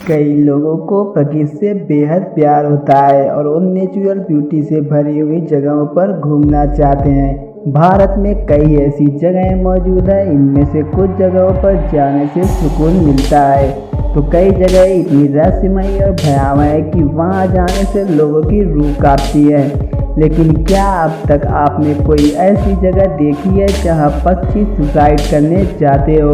कई लोगों को प्रकृति से बेहद प्यार होता है और वो नेचुरल ब्यूटी से भरी हुई जगहों पर घूमना चाहते हैं। भारत में कई ऐसी जगहें मौजूद हैं, इनमें से कुछ जगहों पर जाने से सुकून मिलता है तो कई जगह इतनी रहस्यमयी और भयावह है कि वहां जाने से लोगों की रूह कांपती है। लेकिन क्या अब तक आपने कोई ऐसी जगह देखी है जहां पक्षी सुसाइड करने जाते हो?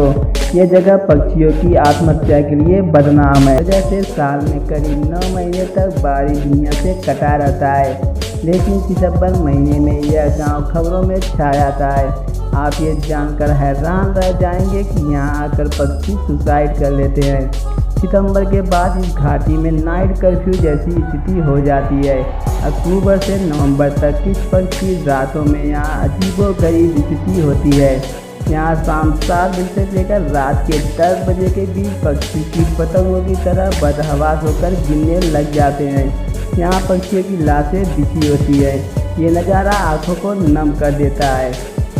यह जगह पक्षियों की आत्महत्या के लिए बदनाम है। जैसे साल में करीब 9 महीने तक बारिश दुनिया से कटा रहता है, लेकिन सितंबर महीने में यह गांव खबरों में छा जाता है। आप ये जानकर हैरान रह जाएंगे कि यहाँ आकर पक्षी सुसाइड कर लेते हैं। सितंबर के बाद इस घाटी में नाइट कर्फ्यू जैसी स्थिति हो जाती है। अक्टूबर से नवंबर तक इस पक्षी रातों में यहाँ अजीबोगरीब स्थिति होती है। यहाँ शाम 7 बजे से लेकर रात के 10 बजे के बीच पक्षी की पतंगों की तरह बदहवास होकर गिरने लग जाते हैं। यहाँ पक्षियों की लाशें बिछी होती है। ये नज़ारा आंखों को नम कर देता है।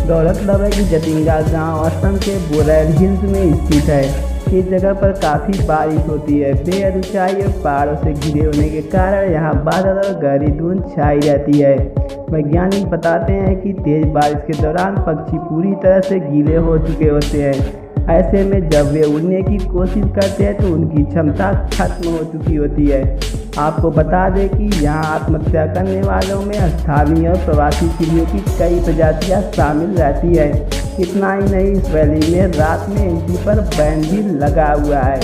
दौलतनगर की जतिंगा गांव असम के बोरैल हिल्स में स्थित है। इस जगह पर काफ़ी बारिश होती है। बेहद ऊंचाई और पहाड़ों से घिरे होने के कारण यहाँ बादल और गहरी धुंध छाई रहती है। वैज्ञानिक बताते हैं कि तेज बारिश के दौरान पक्षी पूरी तरह से गीले हो चुके होते हैं। ऐसे में जब वे उड़ने की कोशिश करते हैं तो उनकी क्षमता खत्म हो चुकी होती है। आपको बता दें कि यहाँ आत्महत्या करने वालों में स्थानीय और प्रवासी चिड़ियों की कई प्रजातियाँ शामिल रहती है। इतना ही नहीं, इस वैली में रात में एंट्री पर बैन भी लगा हुआ है।